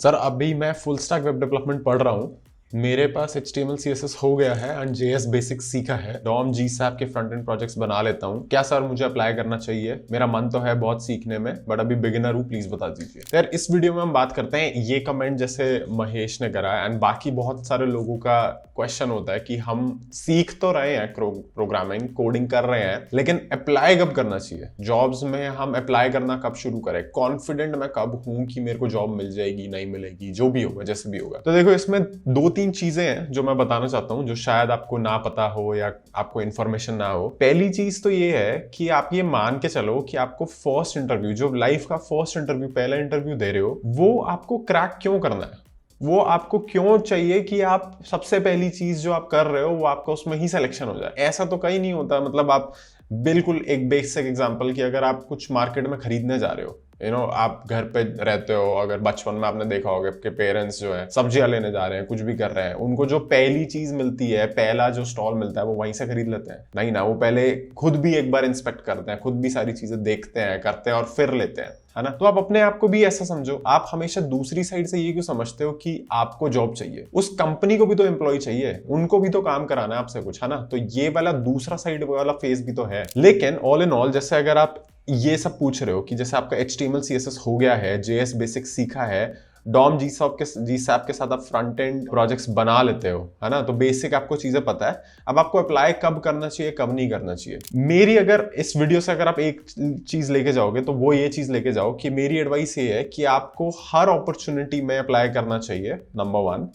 Sir अभी मैं full stack web development पढ़ रहा हूँ। मेरे पास HTML CSS हो गया है एंड JS बेसिक सीखा है। DOM GSAP के फ्रंट एंड प्रोजेक्ट्स बना लेता हूँ। क्या सर मुझे अप्लाई करना चाहिए? मेरा मन तो है बहुत सीखने में, बट अभी बिगिनर हूँ, प्लीज बता दीजिए। यार इस वीडियो में हम बात करते हैं, ये कमेंट जैसे महेश ने करा एंड बाकी बहुत सारे लोगों का क्वेश्चन होता है कि हम सीख तो रहे हैं प्रोग्रामिंग कोडिंग कर रहे हैं, लेकिन अप्लाई कब करना चाहिए जॉब्स में? हम अप्लाई करना कब शुरू करें? कॉन्फिडेंट मैं कब हूं कि मेरे को जॉब मिल जाएगी नहीं मिलेगी, जो भी होगा जैसे भी होगा। तो देखो, इसमें दो तीन चीजें हैं जो मैं बताना चाहता हूं, जो शायद आपको ना पता हो या आपको इन्फॉर्मेशन ना हो। पहली चीज तो ये है कि आप ये मान के चलो कि आपको फर्स्ट इंटरव्यू, जो लाइफ का फर्स्ट इंटरव्यू, पहला इंटरव्यू दे रहे हो, वो आपको क्रैक क्यों करना है? वो आपको क्यों चाहिए कि आप सबसे पहली चीज जो आप कर रहे हो वो आपका उसमें ही सिलेक्शन हो जाए? ऐसा तो कहीं नहीं होता। मतलब आप बिल्कुल एक बेसिक एग्जांपल कि अगर आप कुछ मार्केट में खरीदने जा रहे हो, आप घर पे रहते हो, अगर बचपन में आपने देखा होगा आपके पेरेंट्स जो है सब्जियां लेने जा रहे हैं, कुछ भी कर रहे हैं, उनको जो पहली चीज मिलती है, पहला जो स्टॉल मिलता है, वो वहीं से खरीद लेते हैं? नहीं ना, वो पहले खुद भी एक बार इंस्पेक्ट करते हैं, खुद भी सारी चीजें देखते हैं, करते हैं और फिर लेते हैं, है ना? तो आप अपने आप को भी ऐसा समझो। आप हमेशा दूसरी साइड से ये क्यों समझते हो कि आपको जॉब चाहिए? उस कंपनी को भी तो एम्प्लॉय चाहिए, उनको भी तो काम कराना है आपसे कुछ, है ना? तो ये वाला दूसरा साइड वाला फेज भी तो है। लेकिन ऑल इन ऑल, जैसे अगर आप ये सब पूछ रहे हो कि जैसे आपका HTML CSS हो गया है, JS बेसिक सीखा है, DOM GSAP के साथ आप फ्रंट एंड प्रोजेक्ट्स बना लेते हो, है ना? तो बेसिक आपको चीजें पता है। अब आपको अप्लाई कब करना चाहिए, कब नहीं करना चाहिए। मेरी अगर इस वीडियो से अगर आप एक चीज लेके जाओगे तो वो ये चीज लेके जाओ कि मेरी एडवाइस ये है कि आपको हर अपॉर्चुनिटी में अप्लाई करना चाहिए, नंबर 1।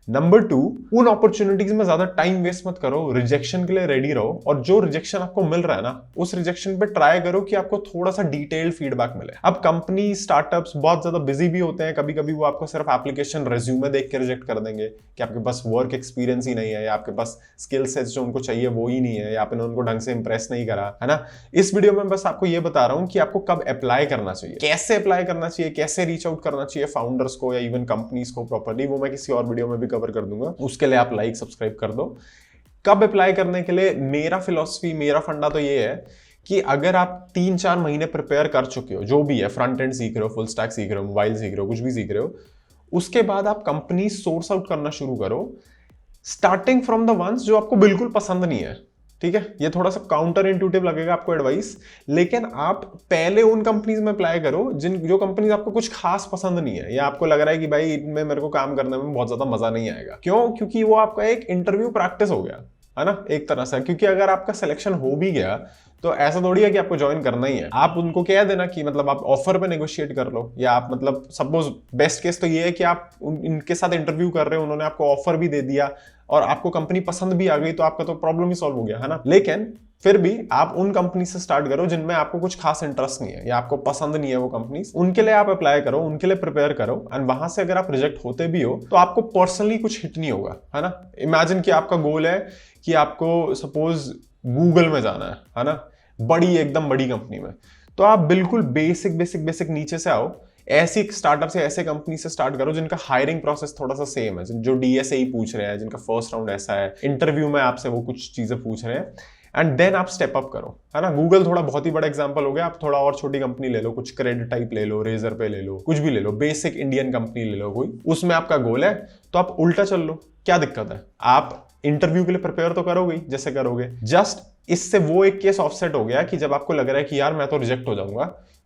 नंबर 2, उन अपॉर्चुनिटीज में ज्यादा टाइम वेस्ट मत करो, रिजेक्शन के लिए रेडी रहो, और जो रिजेक्शन आपको मिल रहा है ना, उस रिजेक्शन पे ट्राई करो कि आपको थोड़ा सा डिटेल्ड फीडबैक मिले। अब कंपनी स्टार्टअप्स बहुत ज्यादा बिजी भी होते हैं, कभी कभी वो आपको सिर्फ एप्लीकेशन रेज्यूमे देख के रिजेक्ट कर देंगे कि आपके पास वर्क एक्सपीरियंस ही नहीं है, या आपके पास स्किल सेट्स जो उनको चाहिए वो ही नहीं है, या आपने उनको ढंग से इंप्रेस नहीं करा, है ना? इस वीडियो में बस आपको ये बता रहा हूं कि आपको कब अप्लाई करना चाहिए, कैसे अप्लाई करना चाहिए, कैसे रीच आउट करना चाहिए फाउंडर्स को या इवन कंपनीज को प्रॉपर्ली। वो मैं किसी और वीडियो में भी कवर कर दूंगा, उसके लिए आप लाइक सब्सक्राइब कर दो। कब अप्लाई करने के लिए मेरा फिलॉसफी, मेरा फंडा तो ये है कि अगर आप 3-4 महीने प्रिपेयर कर चुके हो, जो भी है, फ्रंट एंड सीख रहे हो, फुल स्टैक सीख रहे हो, मोबाइल सीख रहे हो, कुछ भी सीख रहे हो, उसके बाद आप कंपनी सोर्स आउट करना शुरू करो, स्टार्टिंग फ्रॉम द वंस जो आपको बिल्कुल पसंद नहीं है। ठीक है, ये थोड़ा सा काउंटर इंट्यूटिव लगेगा आपको एडवाइस, लेकिन आप पहले उन कंपनीज में अप्लाई करो जो कंपनीज आपको कुछ खास पसंद नहीं है, या आपको लग रहा है कि भाई इनमें मेरे को काम करने में बहुत ज्यादा मजा नहीं आएगा। क्यों? क्योंकि वो आपका एक इंटरव्यू प्रैक्टिस हो गया, है ना, एक तरह से। क्योंकि अगर आपका सिलेक्शन हो भी गया तो ऐसा थोड़ी है कि आपको ज्वाइन करना ही है। आप उनको कह देना कि मतलब आप ऑफर पे नेगोशिएट कर लो, या आप मतलब सपोज बेस्ट केस तो ये है कि आप इनके साथ इंटरव्यू कर रहे हो, उन्होंने आपको ऑफर भी दे दिया और आपको कंपनी पसंद भी आ गई, तो आपका तो प्रॉब्लम ही सॉल्व हो गया, है ना? लेकिन फिर भी आप उन कंपनी से स्टार्ट करो जिनमें आपको कुछ खास इंटरेस्ट नहीं है या आपको पसंद नहीं है वो कंपनी, उनके लिए आप अप्लाई करो, उनके लिए प्रिपेयर करो, एंड वहां से अगर आप रिजेक्ट होते भी हो तो आपको पर्सनली कुछ हिट नहीं होगा, है ना? इमेजिन कि आपका गोल है कि आपको सपोज गूगल में जाना है ना, बड़ी एकदम बड़ी कंपनी में, तो आप बिल्कुल बेसिक नीचे से आओ, ऐसी स्टार्टअप से, ऐसे कंपनी से स्टार्ट करो जिनका हायरिंग प्रोसेस थोड़ा सा सेम है, जो DSA ही पूछ रहे हैं, जिनका फर्स्ट राउंड ऐसा है, इंटरव्यू में आपसे वो कुछ चीजें पूछ रहे हैं, एंड देन आप स्टेप अप करो, है ना? गूगल थोड़ा बहुत ही बड़ा एग्जांपल हो गया, आप थोड़ा और छोटी कंपनी ले लो, कुछ क्रेडिट टाइप ले लो, रेजर पे ले लो, कुछ भी ले लो, बेसिक इंडियन कंपनी ले लो कोई, उसमें आपका गोल है तो आप उल्टा चल लो, क्या दिक्कत है? आप इंटरव्यू के लिए प्रिपेयर तो करोगे ही, जैसे करोगे, जस्ट इससे वो एक केस ऑफसेट हो गया कि जब आपको लग रहा है कि यार मैं तो रिजेक्ट हो जाऊंगा,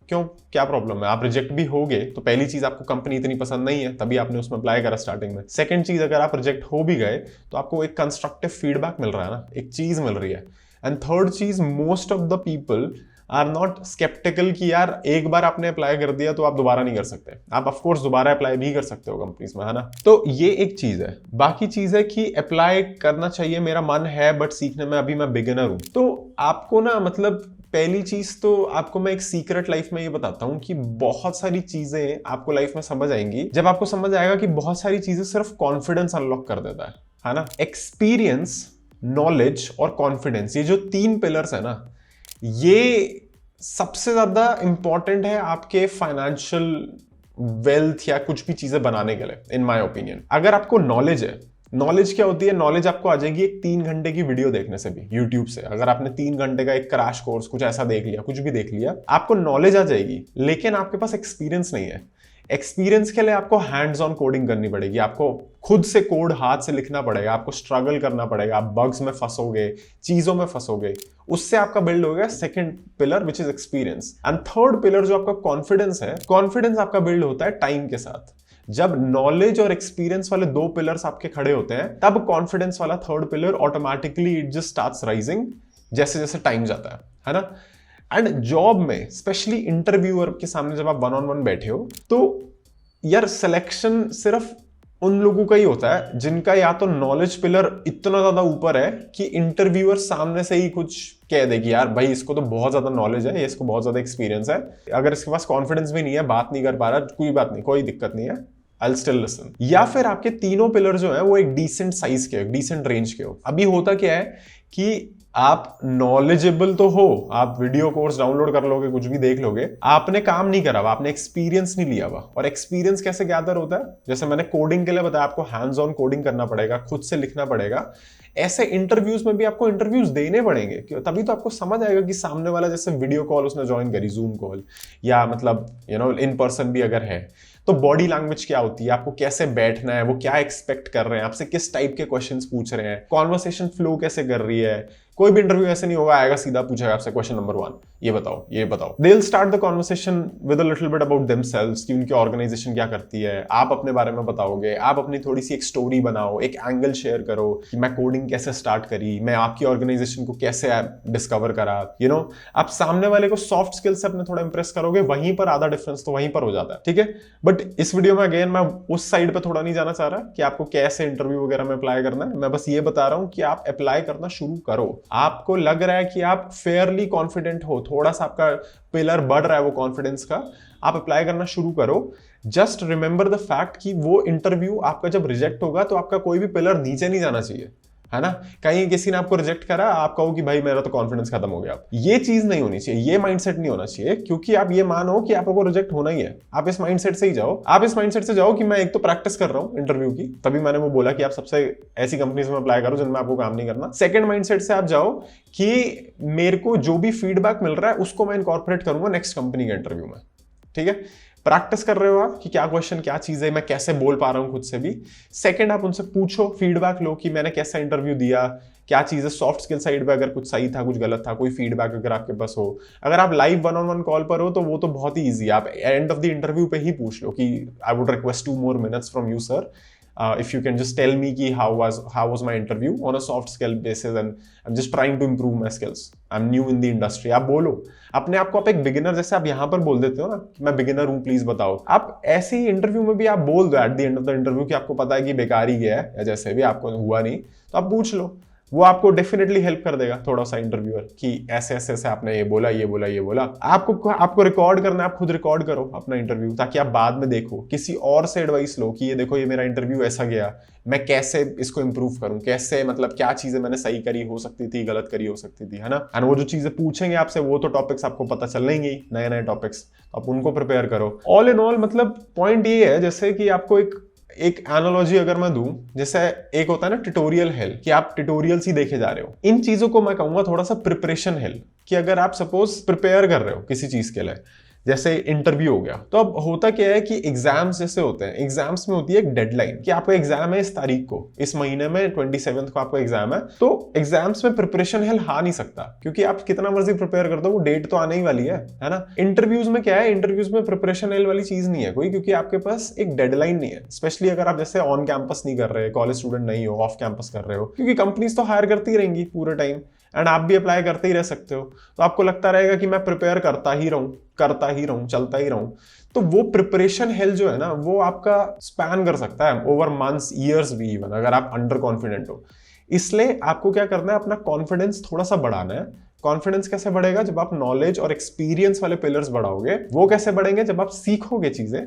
क्यों, क्या प्रॉब्लम है? आप रिजेक्ट भी होगे तो पहली चीज आपको कंपनी इतनी पसंद नहीं है, तभी आपने उसमें अप्लाई करा स्टार्टिंग में। सेकंड चीज, अगर आप रिजेक्ट हो भी गए तो आपको एक कंस्ट्रक्टिव फीडबैक मिल रहा है ना, एक चीज मिल रही है। एंड थर्ड चीज, most of the people are not sceptical कि यार एक बार आपने अप्लाई कर दिया तो आप दोबारा नहीं कर सकते। आप ऑफकोर्स दोबारा अप्लाई भी कर सकते हो कंपनीज में, है ना? तो ये एक चीज है। बाकी चीज है कि अप्लाई करना चाहिए, मेरा मन है, बट सीखने में अभी मैं बिगिनर हूं। तो आपको ना, मतलब पहली चीज तो आपको मैं एक सीक्रेट लाइफ में ये बताता हूं कि बहुत सारी चीजें आपको लाइफ में समझ आएंगी जब आपको समझ आएगा कि बहुत सारी चीजें सिर्फ कॉन्फिडेंस अनलॉक कर देता है ना? एक्सपीरियंस, नॉलेज और कॉन्फिडेंस, ये जो 3 पिलर्स है ना, ये सबसे ज्यादा इंपॉर्टेंट है आपके फाइनेंशियल वेल्थ या कुछ भी चीजें बनाने के लिए, इन माय ओपिनियन। अगर आपको नॉलेज है, नॉलेज क्या होती है? नॉलेज आपको आ जाएगी एक 3 घंटे की वीडियो देखने से भी, यूट्यूब से। अगर आपने 3 घंटे का एक क्रैश कोर्स कुछ ऐसा देख लिया, कुछ भी देख लिया, आपको नॉलेज आ जाएगी, लेकिन आपके पास एक्सपीरियंस नहीं है। एक्सपीरियंस के लिए आपको हैंड्स ऑन कोडिंग करनी पड़ेगी, आपको खुद से कोड हाथ से लिखना पड़ेगा, आपको स्ट्रगल करना पड़ेगा, आप बग्स में फंसोगे, चीजों में फंसोगे, उससे आपका बिल्ड होगा second pillar which is experience. And third pillar जो आपका कॉन्फिडेंस है, कॉन्फिडेंस आपका बिल्ड होता है टाइम के साथ। जब नॉलेज और एक्सपीरियंस वाले दो पिलर्स आपके खड़े होते हैं, तब कॉन्फिडेंस वाला third pillar automatically it just starts rising जैसे जैसे टाइम जाता है ना। एंड जॉब में स्पेशली इंटरव्यूअर के सामने जब आप वन ऑन वन बैठे हो, तो यार सिलेक्शन सिर्फ उन लोगों का ही होता है जिनका या तो नॉलेज पिलर इतना ज्यादा ऊपर है कि इंटरव्यूअर सामने से ही कुछ कह दे कि यार भाई इसको तो बहुत ज्यादा नॉलेज है, इसको बहुत ज्यादा एक्सपीरियंस है। अगर इसके पास कॉन्फिडेंस भी नहीं है, बात नहीं कर पा रहा, कोई बात नहीं, कोई दिक्कत नहीं है, I'll still listen। या फिर आपके तीनों पिलर जो है वो एक डिसेंट साइज के हो, डिसेंट रेंज के हो। अभी होता क्या है कि आप नॉलेजेबल तो हो, आप वीडियो कोर्स डाउनलोड कर लोगे, कुछ भी देख लोगे, आपने काम नहीं करा हुआ, आपने एक्सपीरियंस नहीं लिया हुआ। और एक्सपीरियंस कैसे गैदर होता है? जैसे मैंने कोडिंग के लिए बताया, आपको हैंड्स ऑन कोडिंग करना पड़ेगा, खुद से लिखना पड़ेगा। ऐसे इंटरव्यूज में भी आपको इंटरव्यूज देने पड़ेंगे, तभी तो आपको समझ आएगा कि सामने वाला जैसे वीडियो कॉल उसने ज्वाइन करी, जूम कॉल, या मतलब इन पर्सन भी अगर है, तो बॉडी लैंग्वेज क्या होती है, आपको कैसे बैठना है, वो क्या एक्सपेक्ट कर रहे हैं आपसे, किस टाइप के क्वेश्चंस पूछ रहे हैं, कॉन्वर्सेशन फ्लो कैसे कर रही है। कोई भी इंटरव्यू ऐसे नहीं होगा, आएगा सीधा पूछेगा आपसे क्वेश्चन नंबर 1, ये बताओ ये बताओ। They will start the conversation with a little bit about themselves, कि उनकी ऑर्गेनाइजेशन क्या करती है, आप अपने बारे में बताओगे, आप अपनी थोड़ी सी एक स्टोरी बनाओ, एक एंगल शेयर करो कि मैं कोडिंग कैसे स्टार्ट करी, मैं आपकी ऑर्गेनाइजेशन को कैसे डिस्कवर करा। आप सामने वाले को सॉफ्ट स्किल से अपने थोड़ा इंप्रेस करोगे, वहीं पर आधा डिफरेंस तो वहीं पर हो जाता है, ठीक है। बट इस वीडियो में अगेन मैं उस साइड पे थोड़ा नहीं जाना चाह रहा कि आपको कैसे इंटरव्यू वगैरह में अप्लाई करना है। मैं बस ये बता रहा हूं कि आप अप्लाई करना शुरू करो। आपको लग रहा है कि आप फेयरली कॉन्फिडेंट हो, थोड़ा सा आपका पिलर बढ़ रहा है वो कॉन्फिडेंस का, आप अप्लाई करना शुरू करो। जस्ट रिमेंबर द फैक्ट कि वो इंटरव्यू आपका जब रिजेक्ट होगा तो आपका कोई भी पिलर नीचे नहीं जाना चाहिए, है ना। कहीं किसी ने आपको रिजेक्ट करा, आप कहो कि भाई मेरा तो कॉन्फिडेंस खत्म हो गया। ये चीज नहीं होनी चाहिए, ये माइंडसेट नहीं होना चाहिए, क्योंकि आप ये मानो कि आपको रिजेक्ट होना ही है। आप इस माइंडसेट से ही जाओ, आप इस माइंडसेट से जाओ कि मैं एक तो प्रैक्टिस कर रहा हूं इंटरव्यू की, तभी मैंने वो बोला कि आप सबसे ऐसी कंपनीज में अप्लाई करो जिनमें आपको काम नहीं करना। सेकंड माइंडसेट से आप जाओ कि मेरे को जो भी फीडबैक मिल रहा है उसको मैं इनकॉर्पोरेट करूंगा नेक्स्ट कंपनी के इंटरव्यू में, ठीक है। प्रैक्टिस कर रहे हो आप कि क्या क्वेश्चन, क्या चीज है, मैं कैसे बोल पा रहा हूं खुद से भी। सेकंड, आप उनसे पूछो, फीडबैक लो कि मैंने कैसा इंटरव्यू दिया, क्या चीज है, सॉफ्ट स्किल साइड पे अगर कुछ सही था, कुछ गलत था, कोई फीडबैक अगर आपके पास हो। अगर आप live one on one call पर हो तो वो तो बहुत ही ईजी है, आप एंड ऑफ द इंटरव्यू पे ही पूछ लो कि I would request 2 more minutes from you sir, if you can just tell me ki how was my interview on a soft skill basis and I'm just trying to improve my skills, I'm new in the industry। आप बोलो अपने आप को, आप एक beginner जैसे आप यहाँ पर बोल देते हो ना कि मैं बिगिनर हूँ प्लीज बताओ, आप ऐसे ही इंटरव्यू में भी आप बोल दो at the end of the interview कि आपको पता है कि बेकार ही गया है या जैसे भी आपको हुआ नहीं, तो आप पूछ लो। वो आपको डेफिनेटली हेल्प कर देगा थोड़ा सा इंटरव्यूअर कि ऐसे ऐसे ऐसे आपने ये बोला ये बोला ये बोला। आपको रिकॉर्ड करना है, आप खुद रिकॉर्ड करो अपना इंटरव्यू, ताकि आप बाद में देखो, किसी और से एडवाइस लो कि ये देखो ये मेरा इंटरव्यू ऐसा गया, मैं कैसे इसको इंप्रूव करूं, कैसे मतलब क्या चीजें मैंने सही करी हो सकती थी, गलत करी हो सकती थी, है ना। एंड वो जो चीजें पूछेंगे आपसे वो तो टॉपिक्स आपको पता चलेंगे ही, नए नए टॉपिक्स, आप उनको प्रिपेयर करो। ऑल इन ऑल मतलब पॉइंट ये है, जैसे कि आपको एक एनालॉजी अगर मैं दूं, जैसे एक होता है ना ट्यूटोरियल हेल, कि आप ट्यूटोरियल्स ही देखे जा रहे हो, इन चीजों को मैं कहूंगा थोड़ा सा प्रिपरेशन हेल, कि अगर आप सपोज प्रिपेयर कर रहे हो किसी चीज के लिए, जैसे इंटरव्यू हो गया, तो अब होता क्या है कि एग्जाम्स जैसे होते हैं, एग्जाम्स में होती है एक डेडलाइन कि आपका एग्जाम है इस तारीख को, इस महीने में 27 को आपका एग्जाम है। तो एग्जाम्स में प्रिपरेशन हेल हा नहीं सकता, क्योंकि आप कितना मर्जी प्रिपेयर कर दो वो डेट तो आने ही वाली है ना। इंटरव्यूज में क्या है, इंटरव्यूज में प्रिपरेशन हेल वाली चीज नहीं है कोई, क्योंकि आपके पास एक डेडलाइन नहीं है। स्पेशली अगर आप जैसे ऑन कैंपस नहीं कर रहे, कॉलेज स्टूडेंट नहीं हो, ऑफ कैंपस कर रहे हो, क्योंकि कंपनीज तो हायर करती रहेंगी पूरे टाइम एंड आप भी अप्लाई करते ही रह सकते हो, तो आपको लगता रहेगा कि मैं प्रिपेयर करता ही रहूं, चलता ही रहूं। तो वो प्रिपरेशन हेल जो है ना, वो आपका स्पैन कर सकता है ओवर मंथ्स, ईयर्स भी इवन, अगर आप अंडर कॉन्फिडेंट हो। इसलिए आपको क्या करना है, अपना कॉन्फिडेंस थोड़ा सा बढ़ाना है। कॉन्फिडेंस कैसे बढ़ेगा? जब आप नॉलेज और एक्सपीरियंस वाले पिलर्स बढ़ाओगे। वो कैसे बढ़ेंगे? जब आप सीखोगे चीजें,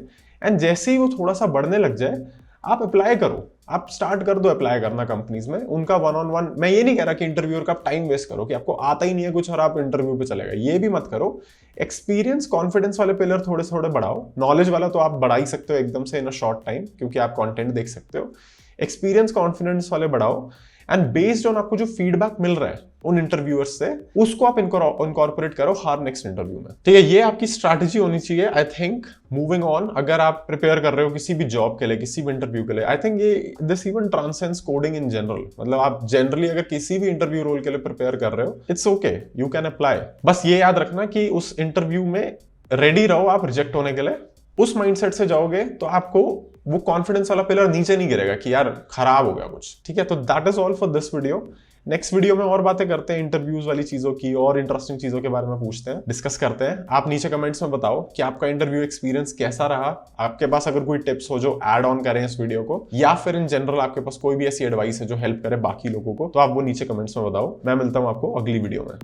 एंड जैसे ही वो थोड़ा सा बढ़ने लग जाए, आप अप्लाई करो, आप स्टार्ट कर दो अप्लाई करना कंपनीज में, उनका वन ऑन वन। मैं ये नहीं कह रहा कि इंटरव्यूअर का आप टाइम वेस्ट करो कि आपको आता ही नहीं है कुछ और आप इंटरव्यू पे चले गए, ये भी मत करो। एक्सपीरियंस कॉन्फिडेंस वाले पिलर थोड़े थोड़े बढ़ाओ। नॉलेज वाला तो आप बढ़ा ही सकते हो एकदम से इन अ शॉर्ट टाइम, क्योंकि आप कंटेंट देख सकते हो। एक्सपीरियंस कॉन्फिडेंस वाले बढ़ाओ एंड बेस्ड ऑन आपको जो फीडबैक मिल रहा है उन इंटरव्यूअर्स से, उसको आप इनकॉर्पोरेट करो हर नेक्स्ट इंटरव्यू में। ठीक है, ये आपकी स्ट्रैटेजी होनी चाहिए। आई थिंक मूविंग ऑन, अगर आप प्रिपेयर कर रहे हो किसी भी जॉब के लिए, किसी भी इंटरव्यू के लिए, आई थिंक ये this even transcends coding in general. मतलब आप जनरली अगर किसी भी इंटरव्यू रोल के लिए प्रिपेयर कर रहे हो, it's okay, you can apply. बस ये याद रखना कि उस इंटरव्यू में रेडी रहो आप रिजेक्ट होने के लिए। उस माइंडसेट से जाओगे तो आपको वो कॉन्फिडेंस वाला पिलर नीचे नहीं गिरेगा कि यार खराब हो गया कुछ। ठीक है, तो that is all for this video. Next video में और बातें करते हैं इंटरव्यूज वाली चीजों की, और इंटरेस्टिंग चीजों के बारे में पूछते हैं, डिस्कस करते हैं। आप नीचे कमेंट्स में बताओ कि आपका इंटरव्यू एक्सपीरियंस कैसा रहा। आपके पास अगर कोई टिप्स हो जो ऐड ऑन करें इस वीडियो को, या फिर इन जनरल आपके पास कोई भी ऐसी एडवाइस है जो हेल्प करे बाकी लोगों को, तो आप वो नीचे कमेंट्स में बताओ। मैं मिलता हूं आपको अगली वीडियो में।